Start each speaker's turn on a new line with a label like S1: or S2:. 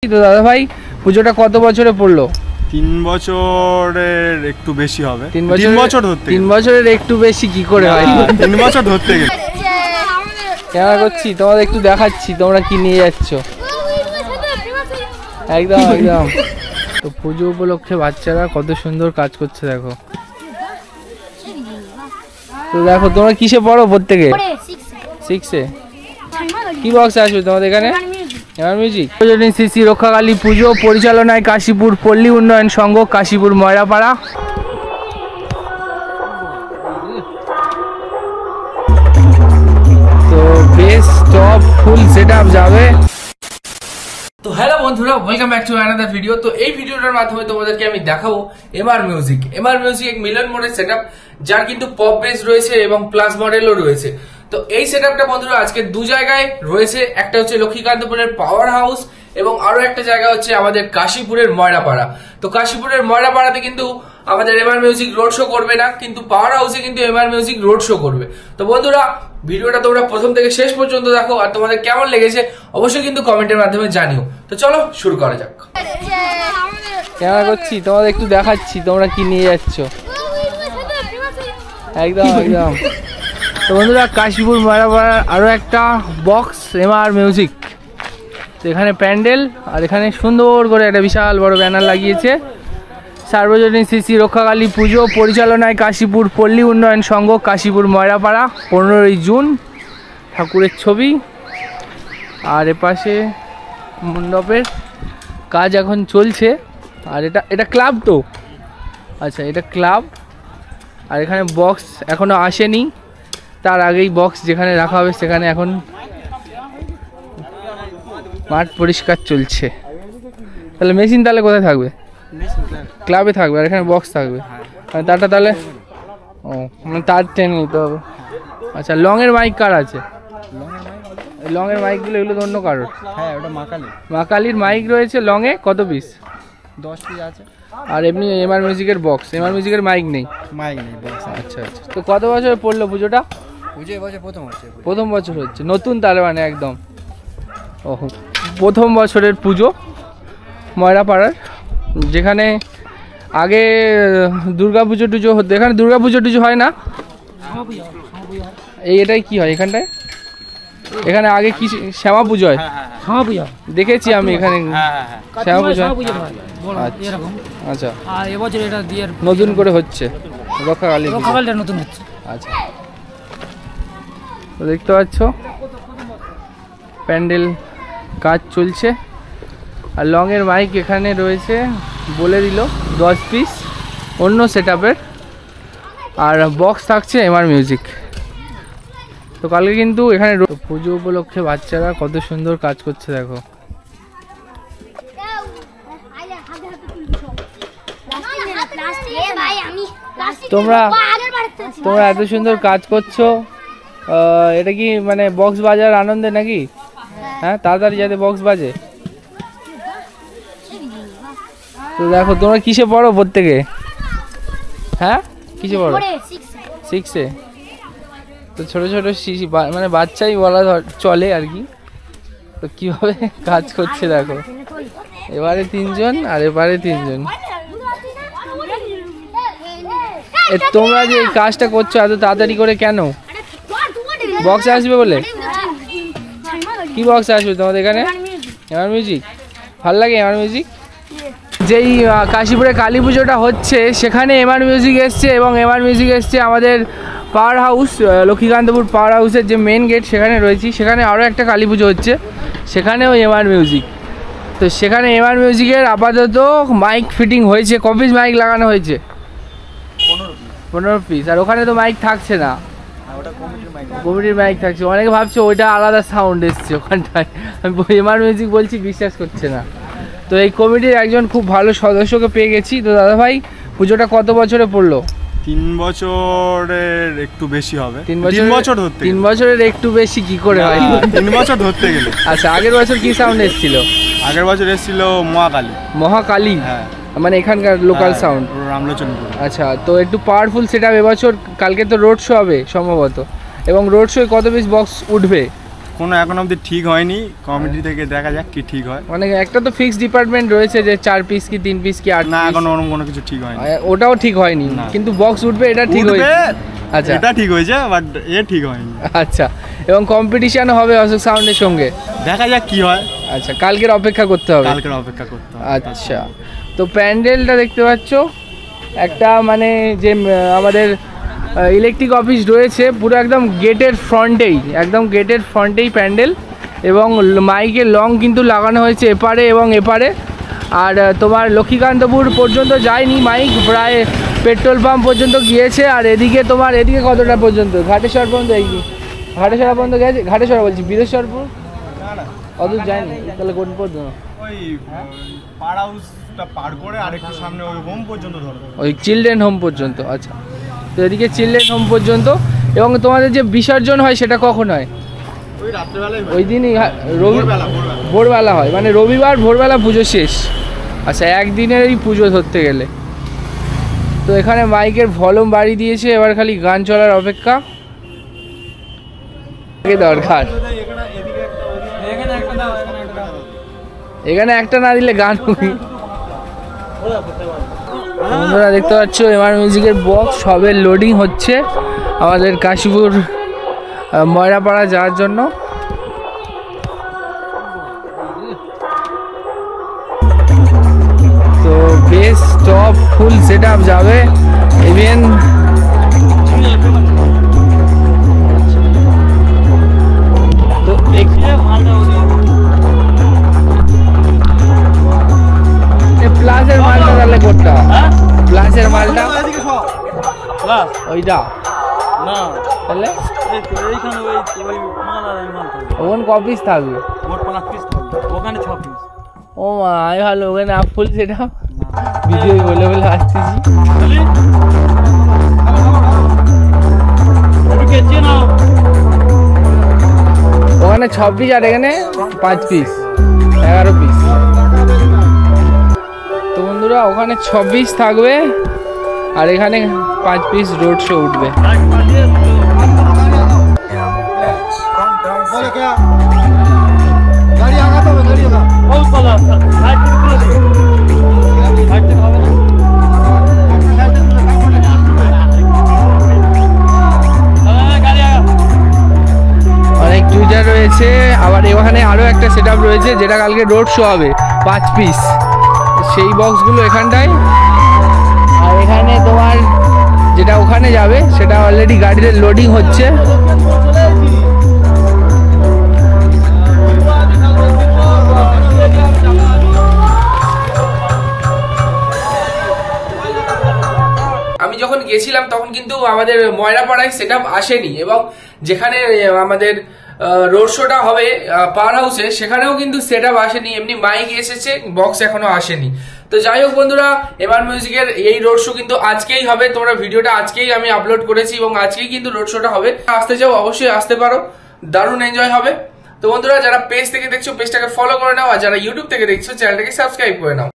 S1: তো দাদা ভাই পুজোটা কত বছরে পড়লো?
S2: 3 বছরের একটু বেশি হবে।
S1: 3 বছর ধরতে 3 বছরের একটু বেশি কি করে হয়?
S2: 3 বছর ধরতে গেলে
S1: কেমন করছি তোমাদের একটু দেখাচ্ছি তোমরা কি নিয়ে যাচ্ছ। একদম একদম। তো পুজো উপলক্ষে বাচ্চারা কত সুন্দর কাজ করছে দেখো। তো দেখো তোমরা কিসে পড়ো প্রত্যেকে? 6-এ। কি বক্স আসবে তোমাদের এখানে? MR music. সিসি রক্ষাকালী পুজো পরিচালনায় কাশীপুর পল্লী উন্নয়ন সংঘ, কাশীপুর ময়রাপাড়া। তো বেশ টপ ফুল সেটআপ যাবে। তো হ্যালো বন্ধুরা, welcome back to another video. তো এই ভিডিওটার মাধ্যমে তোমাদেরকে আমি দেখাবো এমআর মিউজিক। এমআর মিউজিক এক মিলন মোডের সেটআপ, যার কিন্তু পপ বেস রয়েছে এবং প্লাস মডেলও রয়েছে। তো এই সেটআপটা বন্ধুরা আজকে দু জায়গায় রয়েছে, একটা হচ্ছে লক্ষ্মীকান্তপুরের পাওয়ার হাউস এবং আরো একটা জায়গা হচ্ছে আমাদের কাশীপুরের ময়রাপাড়া। তো কাশীপুরের ময়রাপাড়াতে কিন্তু আমাদের এমআর মিউজিক রোড শো করবে না, কিন্তু পাওয়ার হাউসে কিন্তু এমআর মিউজিক রোড শো করবে। তো বন্ধুরা ভিডিওটা তোমরা প্রথম থেকে শেষ পর্যন্ত দেখো, আর তোমাদের কেমন লেগেছে অবশ্যই কিন্তু কমেন্টের মাধ্যমে জানিও। তো চলো শুরু করা যাক। কেমন করছি তোমাদের একটু দেখাচ্ছি তোমরা কি নিয়ে যাচ্ছ। একদম একদম। তো বন্ধুরা কাশীপুর ময়রাপাড়ার আরো একটা বক্স এমআর মিউজিক। তো এখানে প্যান্ডেল আর এখানে সুন্দর করে একটা বিশাল বড় ব্যানার লাগিয়েছে, সার্বজনীন সিসি রক্ষাকালী পুজো পরিচালনায় কাশীপুর পল্লী উন্নয়ন সংঘ, কাশীপুর ময়রাপাড়া, 15ই জুন। ঠাকুরের ছবি আর এপাশে মণ্ডপের কাজ এখন চলছে। আর এটা ক্লাব, তো আচ্ছা এটা ক্লাব। আর এখানে বক্স এখনো আসেনি, তার আগেই বক্স যেখানে রাখা হবে সেখানে এখন মাঠ পরিষ্কার চলছে। তাহলে মেশিন তাহলে কোথায় থাকবে? ক্লাবে থাকবে আর এখানে বক্স থাকবে। তারটা তাহলে ও মানে তার টেনে নিতে হবে। আচ্ছা লংয়ের মাইক কার আছে? লংয়ের মাইকগুলো এগুলো তো অন্য কারোর?
S2: হ্যাঁ ওটা
S1: মাকালির মাইক রয়েছে। লংয়ে কত পিস?
S2: 10 পিস আছে।
S1: আর এমনি এমআর মিউজিকের বক্স, এমআর মিউজিকের মাইক নেই?
S2: বক্স।
S1: আচ্ছা আচ্ছা। তো কত বছর পড়লো পুজোটা?
S2: পুজো এবছর
S1: প্রথম বছর হচ্ছে নতুন, তাহলে মানে একদম ওহো প্রথম বছরের পুজো ময়রাপাড়ার, যেখানে আগে দুর্গা পুজো টুজো হতো। এখানে দুর্গা পুজো টুজো হয় না? এটাই কি হয় এখানটায়? এখানে আগে কি শ্যামা পুজো হয়? দেখেছি আমি এখানে শ্যামা পুজো। আচ্ছা
S3: আর এবছর এটা দিয়ে
S1: নতুন করে হচ্ছে
S3: রক্ষাকালীটা নতুন হচ্ছে।
S1: আচ্ছা তো দেখতে পাচ্ছ প্যান্ডেল কাজ চলছে। আর লংয়ের মাইক এখানে রয়েছে, বলে দিল 10 পিস অন্য সেটআপের। আর বক্স থাকছে এমআর মিউজিক। তো কালকে কিন্তু এখানে পুজো উপলক্ষে বাচ্চারা কত সুন্দর কাজ করছে দেখো। তোমরা এত সুন্দর কাজ করছো, এটা কি মানে বক্স বাজার আনন্দে নাকি? হ্যাঁ তাড়াতাড়ি যাতে বক্স বাজে। তো দেখো তোমরা কিসে পড়ো প্রত্যেকে? হ্যাঁ কিসে পড়ো? 6-এ। তো ছোট ছোট শিশু মানে বাচ্চাই বলা চলে আর কি। তো কিভাবে কাজ করছে দেখো, এবারে 3 জন আর এবারে 3 জন। তোমরা যে এই কাজটা করছো এত তাড়াতাড়ি করে কেন? বক্স আসবে বলে? কি বক্স আসবে তোমাদের এখানে? MR music. ভাল লাগে এমআর মিউজিক? যেই কাশীপুরে কালী পুজোটা হচ্ছে সেখানে এমআর মিউজিক এসছে, এবং এমআর মিউজিক এসছে আমাদের পাওয়ার হাউস, লক্ষ্মীকান্তপুর পাওয়ার হাউসের যে মেন গেট সেখানে রয়েছি। সেখানে আরও একটা কালী পুজো হচ্ছে, সেখানেও এমআর মিউজিক। তো সেখানে এমআর মিউজিকের আপাতত মাইক ফিটিং হয়েছে। ক পিস মাইক লাগানো হয়েছে? 15 পিস। আর ওখানে তো মাইক থাকছে না, কমিটির মাইক থাকছে। অনেকে ভাবছে ওইটা আলাদা সাউন্ড এসছে ওখানটায়। আমি এমআর মিউজিক বলছি, বিশ্বাস করছে না। তো এই কমিটির একজন খুব ভালো সদস্যকে পেয়ে গেছি। তো দাদা ভাই পুজোটা কত বছরে পড়লো?
S2: 3 বছরের একটু বেশি হবে।
S1: 3 বছরের একটু বেশি কি করে হয়?
S2: 3 বছর ধরতে গেলে।
S1: আচ্ছা আগের বছর কি সাউন্ড এসেছিল?
S2: আগের বছর এসেছিল
S1: মহাকালী। হ্যাঁ মানে এখানকার লোকাল সাউন্ড
S2: রামলোচনপুর।
S1: আচ্ছা তো একটু পাওয়ারফুল সেটআপ এবছর। কালকে তো রোড শো হবে সম্ভবত, এবং রোড শোয় কত পিস বক্স উঠবে?
S2: কোনো এখন অবধি ঠিক হয়নি, কমিটি থেকে দেখা যাক কি ঠিক হয়।
S1: মানে একটা তো ফিক্সড ডিপার্টমেন্ট রয়েছে যে 4 পিস কি 3 পিস কি 8
S2: না,
S1: পিস,
S2: এখন ওরকম কোনো কিছু ঠিক হয়নি।
S1: ওটাও ঠিক হয়নি,
S2: না।
S1: কিন্তু বক্স উঠবে এটা ঠিক
S2: উঠবে,
S1: হয়েছে। আচ্ছা,
S2: এটা ঠিক হয়েছে, বাট এ ঠিক হয়নি।
S1: আচ্ছা, এবং কম্পিটিশন হবে অশোক সাউন্ডের সঙ্গে,
S2: দেখা যাক কি হয়।
S1: আচ্ছা, কালকের অপেক্ষা করতে হবে।
S2: কালকের অপেক্ষা করতে হবে।
S1: আচ্ছা, তো প্যান্ডেলটা দেখতে পাচ্ছ একটা মানে যে আমাদের ইলেকট্রিক অফিস রয়েছে পুরো একদম গেটের ফ্রন্টেই প্যান্ডেল, এবং মাইকের লং কিন্তু লাগানো হয়েছে এপারে এবং এপারে। আর তোমার লক্ষ্মীকান্তপুর পর্যন্ত যায়নি মাইক, প্রায় পেট্রোল পাম্প পর্যন্ত গিয়েছে। আর এদিকে কতটা পর্যন্ত, ঘাটেশ্বর পর্যন্ত, ঘাটেশ্বর পর্যন্ত গেছে, ঘাটেশ্বর বলছি বীরেশ্বরপুর অত যায়নি, তাহলে কোন পর্যন্ত?
S2: ওই পাড় হাউসটা পার করে আরেকটু সামনে ওই হোম পর্যন্ত ধরো,
S1: ওই চিলড্রেন হোম পর্যন্ত। আচ্ছা, তো এদিকে চিলড্রেন হোম পর্যন্ত। এবং তোমাদের যে বিসর্জন হয় সেটা কখন হয়?
S2: ওই রাত্রেবেলায়
S1: ওই দিনই
S2: ভোরবেলা।
S1: ভোরবেলা হয়, মানে রবিবার ভোরবেলা পুজো শেষ। আচ্ছা, একদিনেরই পুজো ধরতে গেলে। তো এখানে মাইকের ভলিউম বাড়িয়ে দিয়েছে, এবার খালি গান চলার অপেক্ষা। দরকার এখানে একটা না দিলে গান বন্ধুরা দেখতে পাচ্ছ এমআর মিউজিকের বক্স সবে লোডিং হচ্ছে আমাদের কাশীপুর ময়রাপাড়া যাওয়ার জন্য। তো base top full set up যাবে, ইভেন তো প্লাসের মালটা তাহলে কোনটা? প্লাসের মালটা ওইটা
S3: না,
S1: তাহলে
S3: এইখানে ওই মাল আর এই মাল থাকবে,
S1: ওখানে ক পিস থাকবে?
S3: মোট 5 পিস থাকবে, ওখানে 6 পিস।
S1: ও মা, আমি ভালো ওখানে up full set up video বলে আসতেছি। ওখানে 6 পিস আর এখানে 5 পিস, 11 পিস। তো বন্ধুরা ওখানে 6 পিস থাকবে আর এখানে 5 পিস রোড শো উঠবে। অনেক টুইটার রয়েছে, আবার এখানে আরও একটা সেট আপ রয়েছে যেটা কালকে রোড শো হবে 5 পিস, সেই বক্সগুলো এখানটায়। আর এখানে তোমার যেটা ওখানে যাবে সেটা অলরেডি গাড়িতে লোডিং হচ্ছে। আমি যখন গেছিলাম তখন কিন্তু আমাদের ময়রাপাড়ায় সেট আপ আসেনি, এবং যেখানে আমাদের রোড শোটা হবে পাওয়ার হাউসে সেখানেও কিন্তু সেট আপ আসেনি, এমনি মাইক এসেছে, বক্স এখনো আসেনি। তো যাই হোক বন্ধুরা, এমআর মিউজিকের এই রোড শো কিন্তু আজকেই হবে, তোমরা ভিডিওটা আজকেই আমি আপলোড করেছি এবং আজকেই কিন্তু রোড শোটা হবে। আসতে চাও অবশ্যই আসতে পারো, দারুণ এনজয় হবে। তো বন্ধুরা যারা পেজ থেকে দেখছো পেজটাকে ফলো করে নাও, আর যারা ইউটিউব থেকে দেখছো চ্যানেলটাকে সাবস্ক্রাইব করে নাও।